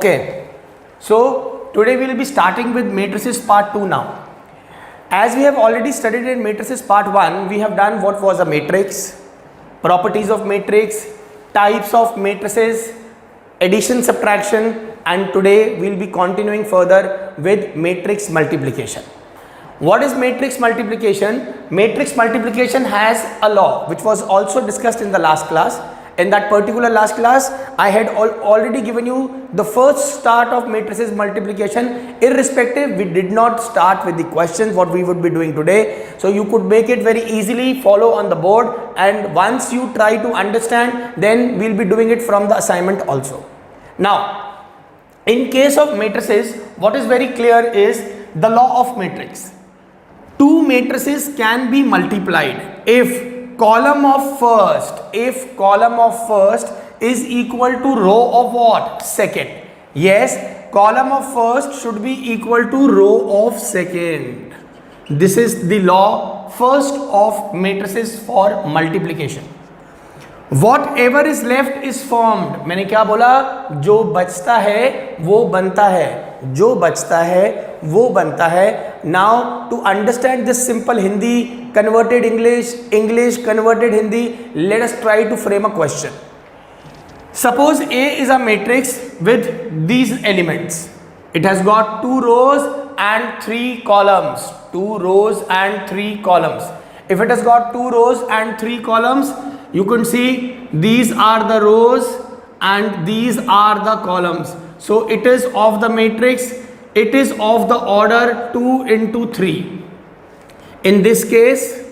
Okay, so today we will be starting with matrices part 2 now. As we have already studied in matrices part 1, we have done what was a matrix, properties of matrix, types of matrices, addition, subtraction, and today we will be continuing further with matrix multiplication. What is matrix multiplication? Matrix multiplication has a law which was also discussed in the last class. In that particular last class, I had already given you the first start of matrices multiplication. Irrespective, we did not start with the questions what we would be doing today. So you could make it very easily, follow on the board, and once you try to understand, then we'll be doing it from the assignment also. Now, in case of matrices, what is very clear is the law of matrix. Two matrices can be multiplied if column of first is equal to row of what? Second. Yes, column of first should be equal to row of second. This is the law first of matrices for multiplication. Whatever is left is formed. मैंने क्या बोला? जो बचता है वो बनता है, जो बचता है वो बनता है. Now to understand this simple Hindi converted English, English converted Hindi, let us try to frame a question. Suppose A is a matrix with these elements. It has got 2 rows and 3 columns. 2 rows and 3 columns. If it has got 2 rows and 3 columns, you can see these are the rows and these are the columns. So it is of the matrix, it is of the order 2 into 3. In this case,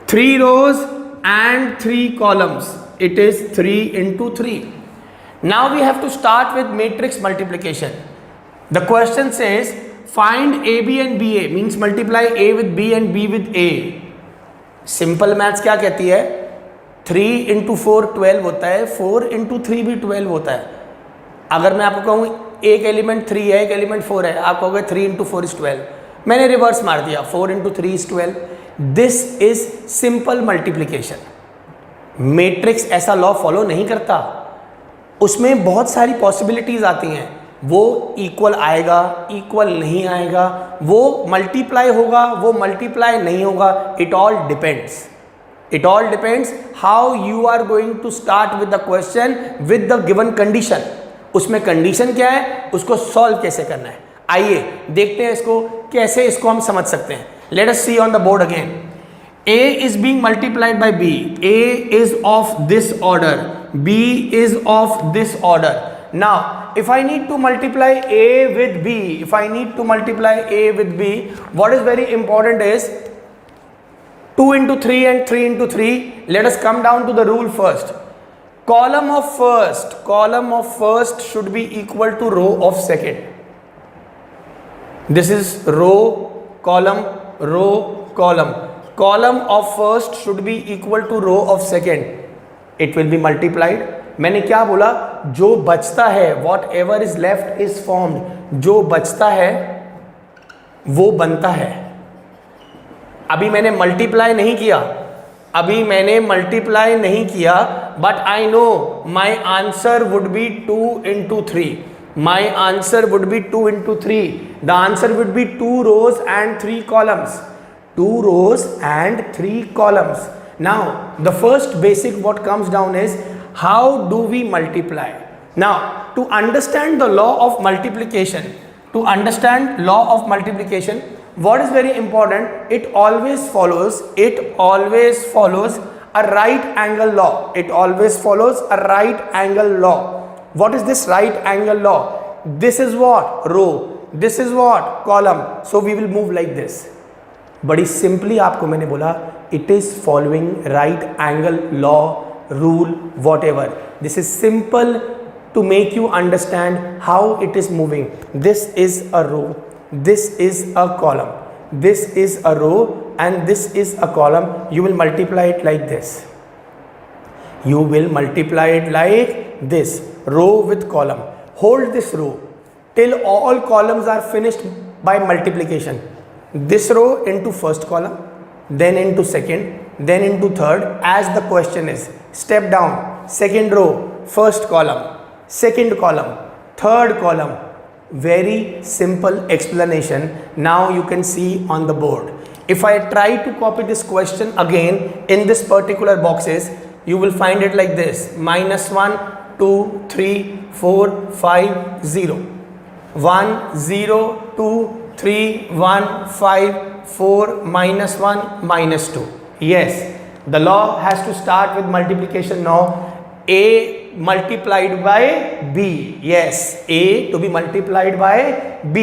3 rows and 3 columns. It is 3 into 3. Now we have to start with matrix multiplication. The question says find AB and BA, means multiply A with B and B with A. Simple maths क्या कहती है? 3 into 4 12 होता है, 4 into 3 भी 12 होता है. अगर मैं आपको कहूँ एक एलिमेंट 3 है, एक एलिमेंट 4 है, आप कहोगे 3 इंटू 4 इज 12. मैंने रिवर्स मार दिया, 4 into 3 is 12. This is simple multiplication. Matrix ऐसा लॉ फॉलो नहीं करता, उसमें बहुत सारी पॉसिबिलिटीज आती हैं. वो इक्वल आएगा, इक्वल नहीं आएगा, वो मल्टीप्लाई होगा, वो मल्टीप्लाई नहीं होगा. It all depends. It all depends how you are going to start with the question with the given condition. उसमें कंडीशन क्या है, उसको सॉल्व कैसे करना है. आइए देखते हैं इसको, कैसे इसको हम समझ सकते हैं. Let us see on the board again. A is being multiplied by B. A is of this order. B is of this order. Now, if I need to multiply A with B, if I need to multiply A with B, what is very important is 2 into 3 and 3 into 3. Let us come down to the rule first. Column of first should be equal to row of second. This is row, column, row, column. Column of first should be equal to row of second. It will be multiplied. मैंने क्या बोला? जो बचता है, whatever is left is formed. जो बचता है वो बनता है. अभी मैंने मल्टीप्लाई नहीं किया, but I know my answer would be 2 into 3. My answer would be 2 into 3. The answer would be 2 rows and 3 columns. 2 rows and 3 columns. Now the first basic what comes down is how do we multiply. Now to understand the law of multiplication, what is very important, it always follows a right angle law. It always follows a right angle law. What is this right angle law? This is what? Row. This is what? Column. So we will move like this. बड़ी simply आपको मैंने बोला, it is following right angle law, rule, whatever. This is simple to make you understand how it is moving. This is a row, this is a column, this is a row and this is a column. You will multiply it like this. You will multiply it like this, row with column. Hold this row till all columns are finished by multiplication. This row into first column, then into second, then into third, as the question is. Step down, second row, first column, second column, third column. Very simple explanation. Now you can see on the board. If I try to copy this question again in this particular boxes, you will find it like this: -1, 2, 3, 4, 5, 0. 1, 0, 2, 3, 1, 5, 4, -1, -2. Yes, the law has to start with multiplication now. A multiplied by B. Yes, A to be multiplied by B.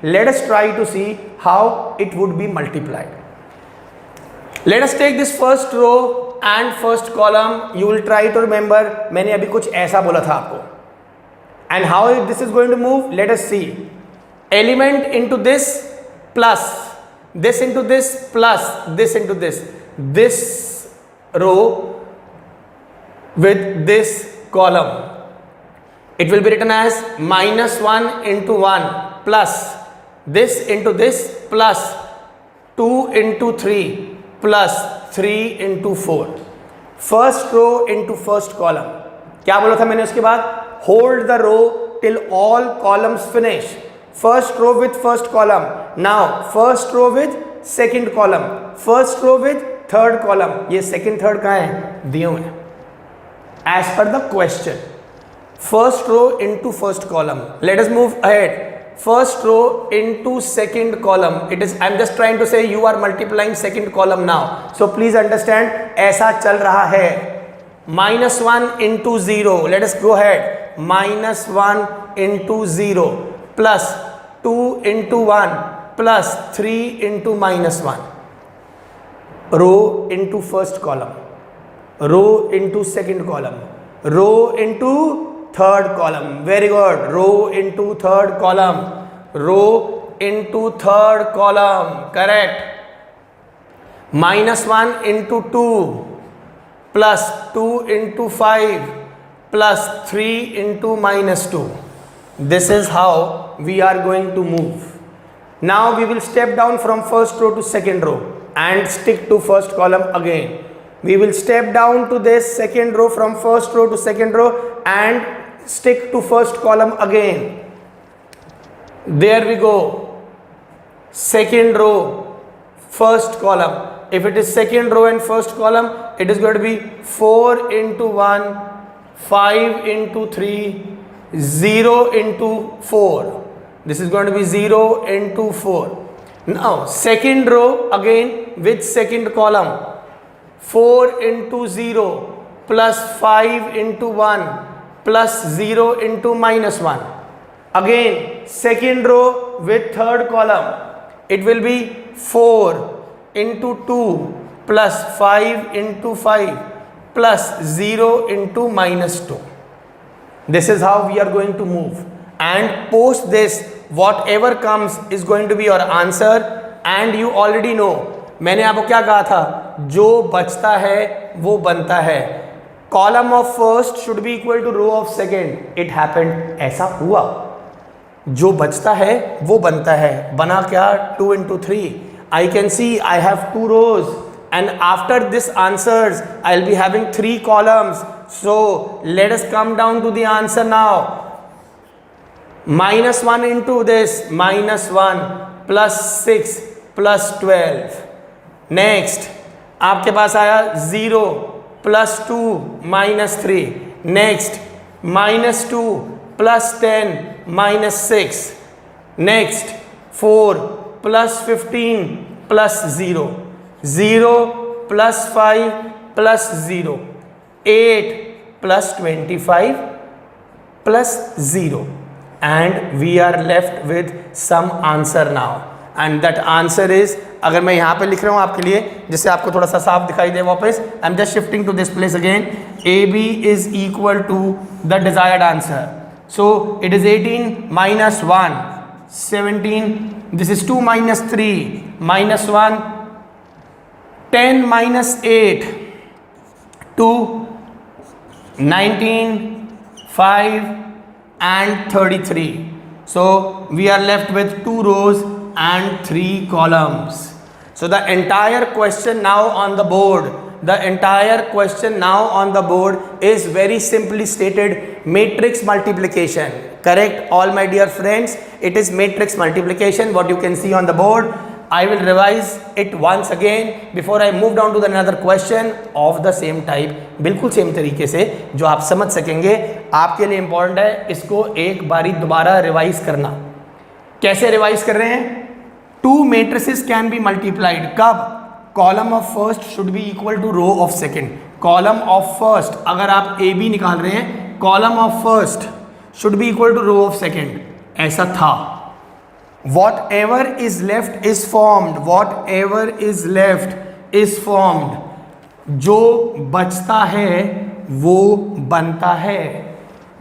Let us try to see how it would be multiplied. Let us take this first row and first column. You will try to remember, मैंने अभी कुछ ऐसा बोला था आपको. And how this is going to move? Let us see. Element into this plus, this into this plus, this into this. This row with this column, it will be written as -1 into 1 plus this into this plus 2 into 3 plus 3 into 4. First row into first column. क्या बोला था मैंने उसके बाद? Hold the row till all columns finish. First row with first column. Now first row with second column. First row with third column. ये second third कहाँ है? दिए हुए हैं. As per the question, first row into first column. Let us move ahead. First row into second column. It is, I'm just trying to say you are multiplying second column now. So please understand, ऐसा चल रहा है. -1 into 0. Let us go ahead. -1 into 0 plus 2 into 1 plus 3 into -1. Row into first column. Row into second column, row into third column. Very good. Row into third column, row into third column. Correct. -1 into 2 plus 2 into 5 plus 3 into -2. This is how we are going to move. Now we will step down from first row to second row and stick to first column again. We will step down to this second row from first row to second row and stick to first column again. There we go. Second row, first column. If it is second row and first column, it is going to be 4 into 1, 5 into 3, 0 into 4. This is going to be 0 into 4. Now second row again with second column. 4 into 0 plus 5 into 1 plus 0 into -1. Again second row with third column. It will be 4 into 2 plus 5 into 5 plus 0 into -2. This is how we are going to move. And post this, whatever comes is going to be your answer. And you already know, मैंने आपको क्या कहा था? जो बचता है वो बनता है. Column of first should be equal to row of second. It happened. ऐसा हुआ. जो बचता है वो बनता है. बना क्या? 2 into 3. I can see I have 2 rows and after this answers I'll be having 3 columns. So let us come down to the answer now. -1 into this, -1 plus 6 plus 12. Next आपके पास आया 0 plus 2 -3. Next -2 plus 10 -6. Next 4 plus 15 plus 0. 0 plus 5 plus 0. 8 plus 25 plus 0. And we are left with some answer now. And that answer is, अगर मैं यहाँ पे लिख रहा हूँ आपके लिए जिससे आपको थोड़ा सा साफ दिखाई दे वापस, I am just shifting to this place again. AB is equal to the desired answer. So it is 18 minus 1, 17. This is 2 minus 3 minus 1, 10 minus 8, 2, 19, 5 and 33. So we are left with 2 rows and 3 columns. So the entire question now on the board The entire question now on the board is very simply stated, matrix multiplication. Correct, all my dear friends, it is matrix multiplication, what you can see on the board. I will revise it once again before I move down to the another question of the same type. बिल्कुल same तरीके से जो आप समझ सकेंगे, आपके लिए important है इसको एक बारी दोबारा रिवाइज करना. कैसे रिवाइज कर रहे हैं? Two matrices can be multiplied. कब? Column of first should be equal to row of second. Column of first, अगर आप ए बी निकाल रहे हैं, column of first should be equal to row of second. ऐसा था. Whatever is left is formed. Whatever is left is formed. जो बचता है वो बनता है.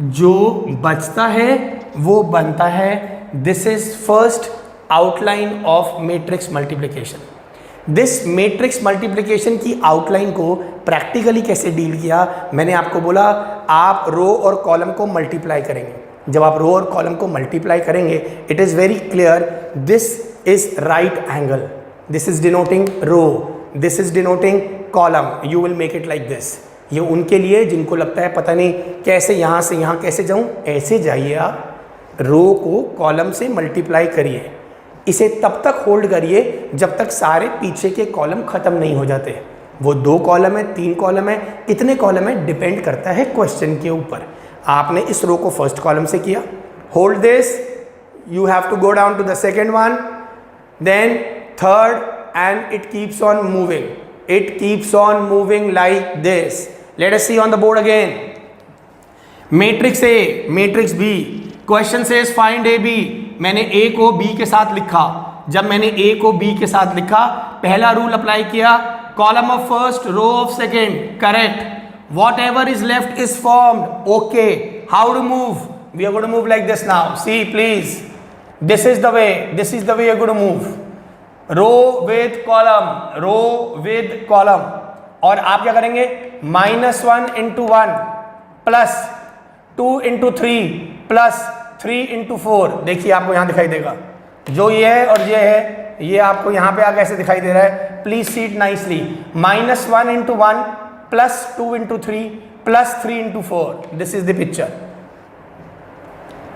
जो बचता है वो बनता है. This is first outline of matrix multiplication. This matrix multiplication की आउटलाइन को प्रैक्टिकली कैसे डील किया, मैंने आपको बोला आप रो और कॉलम को मल्टीप्लाई करेंगे. जब आप रो और कॉलम को मल्टीप्लाई करेंगे, it is very clear, this is right angle, this is denoting row, this is denoting column. You will make it like this. ये उनके लिए जिनको लगता है पता नहीं कैसे यहाँ से यहाँ कैसे जाऊँ, ऐसे जाइए आप, रो को कॉलम से मल्टीप्लाई करिए. इसे तब तक होल्ड करिए जब तक सारे पीछे के कॉलम खत्म नहीं हो जाते. वो 2 कॉलम है, 3 कॉलम है, कितने कॉलम है डिपेंड करता है क्वेश्चन के ऊपर. आपने इस रो को फर्स्ट कॉलम से किया, hold this, you have to go down to the second one, then third, and it keeps on moving. It keeps on moving like this. Let us see on the board again. Matrix A, matrix B. Question says find A B. मैंने A को B के साथ लिखा. जब मैंने A को B के साथ लिखा, पहला रूल अप्लाई किया, column of first row of second. Correct. Whatever is left is formed. Okay, how to move? We are going to move like this now. See please, this is the way, this is the way you are going to move. Row with column, row with column. और आप क्या करेंगे? -1 into 1 plus 2 into 3 plus 3 into 4. देखिए आपको यहां दिखाई देगा, जो ये है और ये है, ये आपको यहां पे आगे ऐसे दिखाई दे रहा है. Please see it nicely. -1 into 1 plus 2 into 3 plus 3 into 4. This is the picture.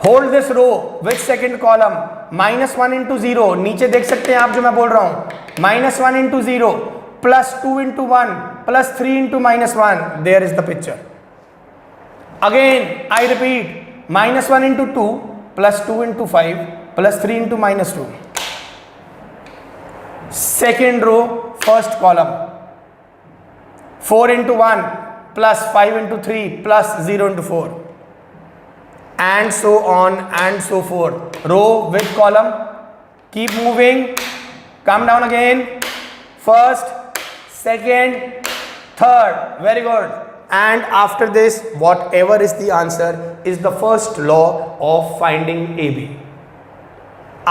Hold this row with second column. -1 into 0, नीचे देख सकते हैं आप जो मैं बोल रहा हूं. -1 into 0 plus 2 into 1 plus 3 into -1. There is the picture. Again I repeat, -1 into 2 plus 2 into 5 plus 3 into -2. Second row first column. 4 into 1 plus 5 into 3 plus 0 into 4, and so on and so forth. Row with column, keep moving, come down again, first, second, third. Very good. And after this, whatever is the answer is the first law of finding AB.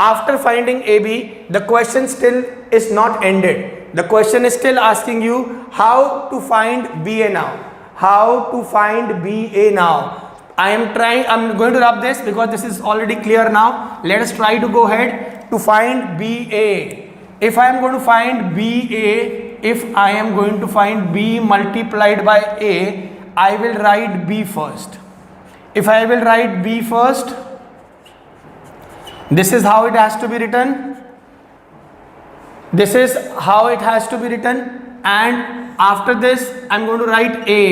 After finding AB, the question still is not ended. The question is still asking you how to find BA now. How to find BA now. I'm going to rub this because this is already clear now. Let us try to go ahead to find BA. If I am going to find BA, if I am going to find B multiplied by A, I will write B first. If I will write B first, this is how it has to be written. This is how it has to be written. And after this, I am going to write A.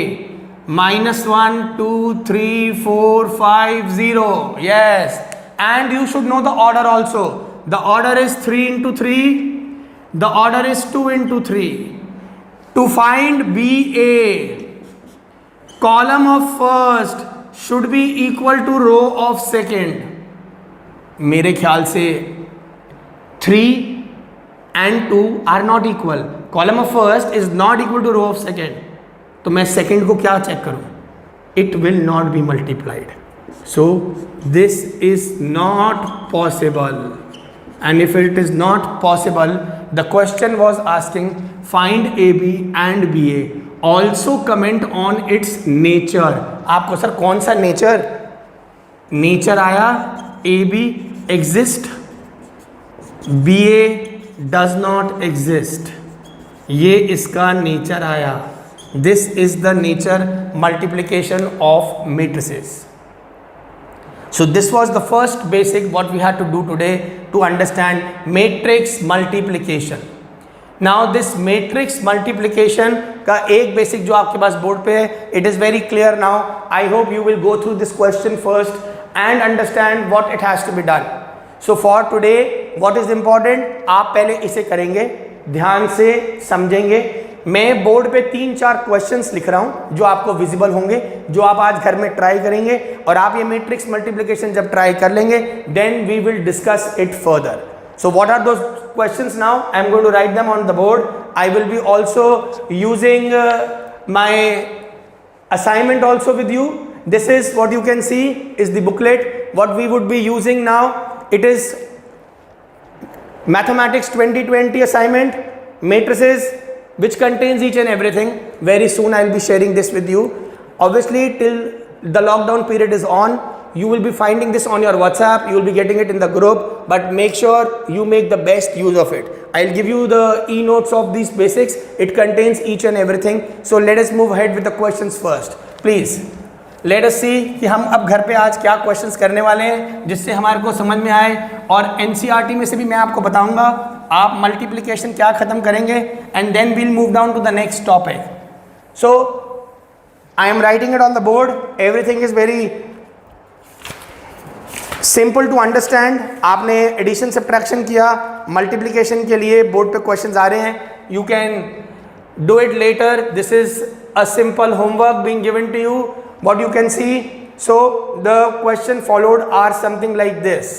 -1, 2, 3, 4, 5, 0. Yes. And you should know the order also. The order is 3 into 3. The order is 2 into 3. To find BA, column of first should be equal to row of second. मेरे ख्याल से 3 and 2 are not equal. Column of first is not equal to row of second. तो मैं second को क्या check करूं? It will not be multiplied. So this is not possible. And if it is not possible, the question was asking find AB and BA. Also comment on its nature. आपको sir कौन सा nature? Nature आया AB exist, BA does not exist. ये इसका nature आया. This is the nature multiplication of matrices. So this was the first basic what we had to do today to understand matrix multiplication. Now this matrix multiplication का एक basic जो आपके पास board पे है, it is very clear now. I hope you will go through this question first and understand what it has to be done. So for today what is important, आप पहले इसे करेंगे, ध्यान से समझेंगे. मैं बोर्ड पे 3-4 क्वेश्चंस लिख रहा हूं जो आपको विजिबल होंगे, जो आप आज घर में ट्राई करेंगे, और आप ये मैट्रिक्स मल्टीप्लिकेशन जब ट्राई कर लेंगे then we will discuss it further. So what are those questions now? I am going to write them on the board. I will be also using my assignment also with you. This is what you can see is the booklet. What we would be using now, it is Mathematics 2020 assignment, matrices, which contains each and everything. Very soon I will be sharing this with you. Obviously till the lockdown period is on, you will be finding this on your WhatsApp, you will be getting it in the group, but make sure you make the best use of it. I'll give you the e-notes of these basics. It contains each and everything. So let us move ahead with the questions first. Please let us see कि हम अब घर पे आज क्या questions करने वाले हैं जिससे हमारे को समझ में आए, और NCERT में से भी मैं आपको बताऊंगा आप मल्टीप्लिकेशन क्या खत्म करेंगे, and then we'll move down to the next topic. So I am writing it on the board. Everything is very simple to understand. आपने एडिशन सब्ट्रैक्शन किया, मल्टीप्लिकेशन के लिए बोर्ड पे क्वेश्चंस आ रहे हैं. You can do it later. This is a simple homework being given to you. What you can see, so the question followed are something like this.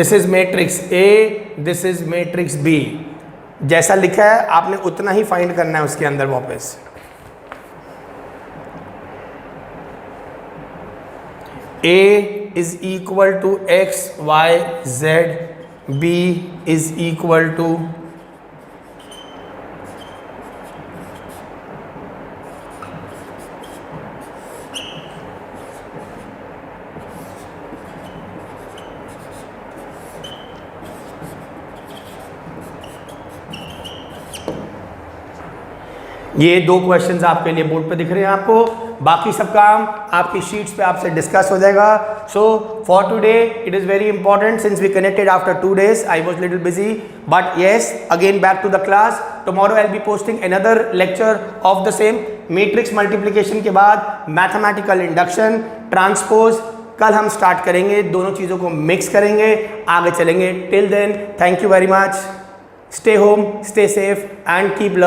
This is matrix A, this is matrix B. जैसा लिखा है आपने उतना ही find करना है उसके अंदर वापस. A is equal to x, y, z. B is equal to ये 2 क्वेश्चंस आपके लिए बोर्ड पे दिख रहे हैं आपको. बाकी सब काम आपकी शीट्स पे आपसे डिस्कस हो जाएगा. So for today it is very important since we connected after 2 days. I was little busy but yes again back to the class. Tomorrow I will be posting another lecture of the same. Matrix multiplication के बाद mathematical induction, transpose कल हम start करेंगे. दोनों चीज़ों को mix करेंगे, आगे चलेंगे. Till then thank you very much. Stay home, stay safe and keep learning.